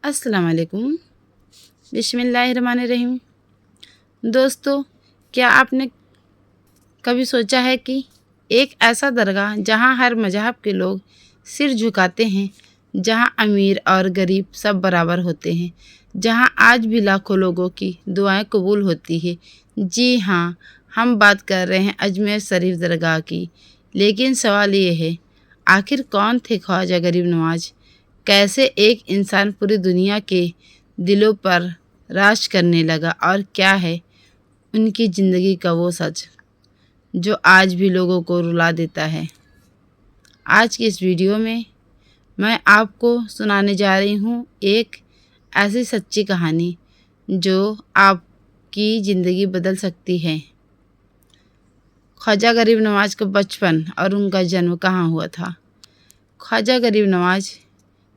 अस्सलाम वालेकुम। बिस्मिल्लाहिर्रहमानिर्रहीम। दोस्तों, क्या आपने कभी सोचा है कि एक ऐसा दरगाह जहां हर मज़हब के लोग सिर झुकाते हैं, जहां अमीर और गरीब सब बराबर होते हैं, जहां आज भी लाखों लोगों की दुआएं कबूल होती है। जी हाँ, हम बात कर रहे हैं अजमेर शरीफ दरगाह की। लेकिन सवाल ये है, आखिर कौन थे ख्वाजा गरीब नवाज? कैसे एक इंसान पूरी दुनिया के दिलों पर राज करने लगा, और क्या है उनकी ज़िंदगी का वो सच जो आज भी लोगों को रुला देता है? आज की इस वीडियो में मैं आपको सुनाने जा रही हूँ एक ऐसी सच्ची कहानी जो आपकी ज़िंदगी बदल सकती है। ख्वाजा गरीब नवाज का बचपन और उनका जन्म कहाँ हुआ था? ख्वाजा गरीब नवाज,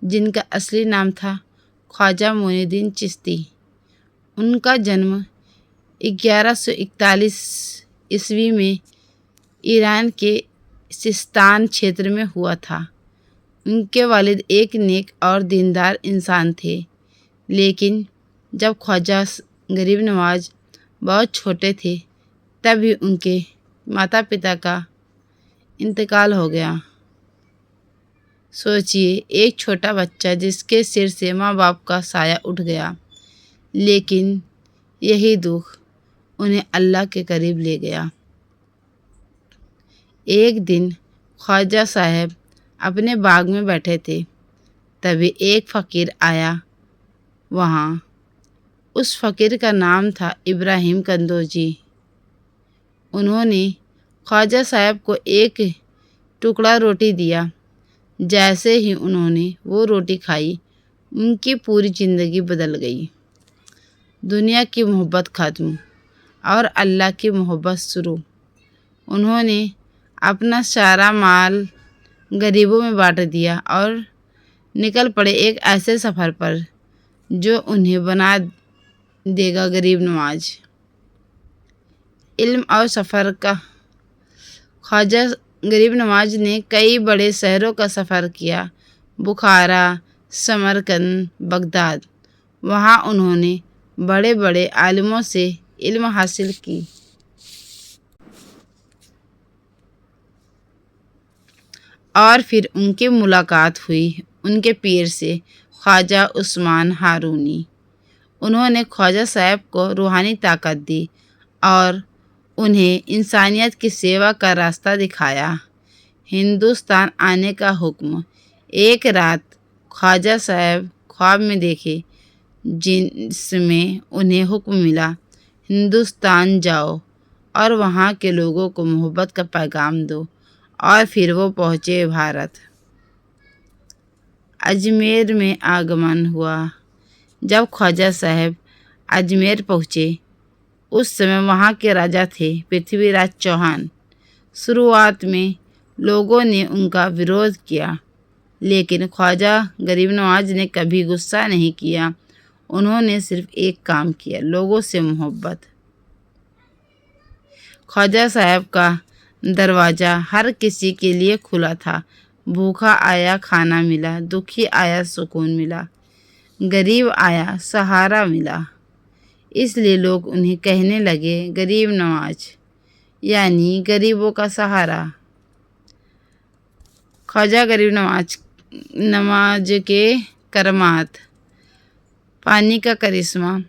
जिनका असली नाम था ख्वाजा मोइनुद्दीन चिश्ती, उनका जन्म 1141 ईस्वी में ईरान के सिस्तान क्षेत्र में हुआ था। उनके वालिद एक नेक और दीनदार इंसान थे, लेकिन जब ख्वाजा गरीब नवाज बहुत छोटे थे तभी उनके माता पिता का इंतकाल हो गया। सोचिए, एक छोटा बच्चा जिसके सिर से माँ बाप का साया उठ गया, लेकिन यही दुख उन्हें अल्लाह के करीब ले गया। एक दिन ख्वाजा साहब अपने बाग में बैठे थे, तभी एक फ़कीर आया वहाँ। उस फ़कीर का नाम था इब्राहिम कंदोजी। उन्होंने ख्वाजा साहब को एक टुकड़ा रोटी दिया। जैसे ही उन्होंने वो रोटी खाई, उनकी पूरी ज़िंदगी बदल गई। दुनिया की मोहब्बत ख़त्म और अल्लाह की मोहब्बत शुरू। उन्होंने अपना सारा माल गरीबों में बांट दिया और निकल पड़े एक ऐसे सफ़र पर जो उन्हें बना देगा गरीब नवाज। इल्म और सफ़र का ख्वाजा गरीब नवाज ने कई बड़े शहरों का सफ़र किया, बुखारा, समरकंद, बगदाद। वहाँ उन्होंने बड़े बड़े आलिमों से इल्म हासिल की और फिर उनकी मुलाकात हुई उनके पीर से, ख्वाजा उस्मान हारूनी। उन्होंने ख्वाजा साहब को रूहानी ताकत दी और उन्हें इंसानियत की सेवा का रास्ता दिखाया। हिंदुस्तान आने का हुक्म। एक रात ख्वाजा साहब ख्वाब में देखे, जिसमें उन्हें हुक्म मिला, हिंदुस्तान जाओ और वहाँ के लोगों को मोहब्बत का पैगाम दो। और फिर वो पहुँचे भारत। अजमेर में आगमन हुआ। जब ख्वाजा साहब अजमेर पहुँचे, उस समय वहाँ के राजा थे पृथ्वीराज चौहान। शुरुआत में लोगों ने उनका विरोध किया, लेकिन ख्वाजा गरीब नवाज ने कभी गुस्सा नहीं किया। उन्होंने सिर्फ एक काम किया, लोगों से मोहब्बत। ख्वाजा साहब का दरवाज़ा हर किसी के लिए खुला था। भूखा आया खाना मिला, दुखी आया सुकून मिला, गरीब आया सहारा मिला। इसलिए लोग उन्हें कहने लगे गरीब नवाज, यानी गरीबों का सहारा। ख्वाजा गरीब नवाज के करमात। पानी का करिश्मा।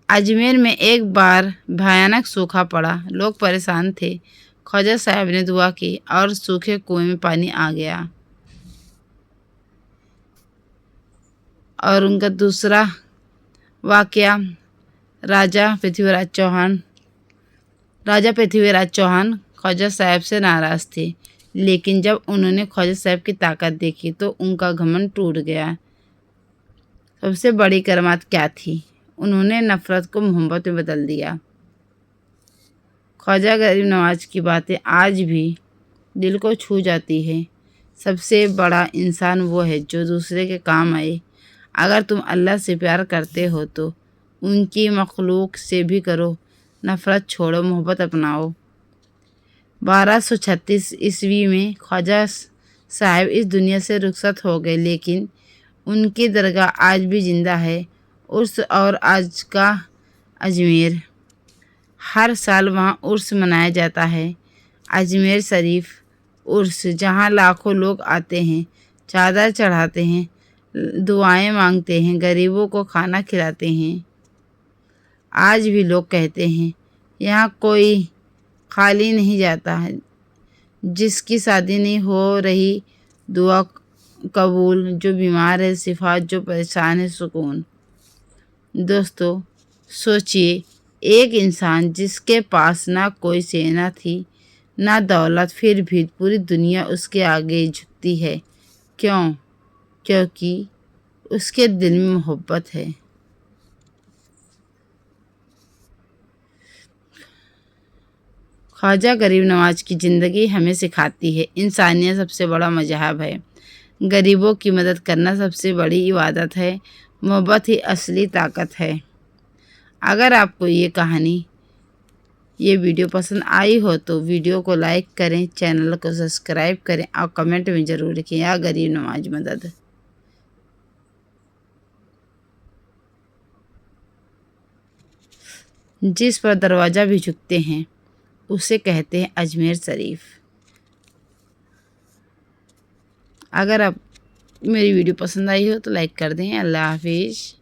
अजमेर में एक बार भयानक सूखा पड़ा। लोग परेशान थे। ख्वाजा साहब ने दुआ की और सूखे कुएं में पानी आ गया। और उनका दूसरा वाकया, राजा पृथ्वीराज चौहान ख्वाजा साहब से नाराज़ थे, लेकिन जब उन्होंने ख्वाजा साहब की ताकत देखी तो उनका घमंड टूट गया। सबसे बड़ी करामत क्या थी? उन्होंने नफ़रत को मोहब्बत में बदल दिया। ख्वाजा गरीब नवाज की बातें आज भी दिल को छू जाती है। सबसे बड़ा इंसान वो है जो दूसरे के काम आए। अगर तुम अल्लाह से प्यार करते हो तो उनकी मखलूक से भी करो। नफ़रत छोड़ो, मोहब्बत अपनाओ। 1236 ईस्वी में ख्वाजा साहब इस दुनिया से रुखसत हो गए, लेकिन ان کی درگاہ آج بھی زندہ ہے۔ عرس اور آج کا اجمیر، ہر سال وہاں عرس منایا جاتا ہے۔ اجمیر شریف عرس، جہاں لاکھوں لوگ آتے ہیں، چادر چڑھاتے ہیں، دعائیں مانگتے ہیں، غریبوں کو کھانا کھلاتے ہیں۔ آج بھی لوگ کہتے ہیں یہاں کوئی خالی نہیں جاتا، جس کی شادی نہیں ہو رہی دعا قبول، جو بیمار ہے شفا، جو پریشان ہے سکون۔ دوستو سوچئے، ایک انسان جس کے پاس نہ کوئی سینا تھی نہ دولت، پھر بھی پوری دنیا اس کے آگے جھکتی ہے۔ کیوں؟ کیونکہ اس کے دل میں محبت ہے۔ خواجہ غریب نواز کی زندگی ہمیں سکھاتی ہے انسانیت سب سے بڑا مذہب ہے، غریبوں کی مدد کرنا سب سے بڑی عبادت ہے، محبت ہی اصلی طاقت ہے۔ اگر آپ کو یہ ویڈیو پسند آئی ہو تو ویڈیو کو لائک کریں، چینل کو سبسکرائب کریں اور کمنٹ میں ضرور لکھیں یا غریب نواز مدد۔ جس پر دروازہ بھی جھکتے ہیں اسے کہتے ہیں اجمیر شریف۔ اگر آپ میری ویڈیو پسند آئی ہو تو لائک کر دیں۔ اللہ حافظ۔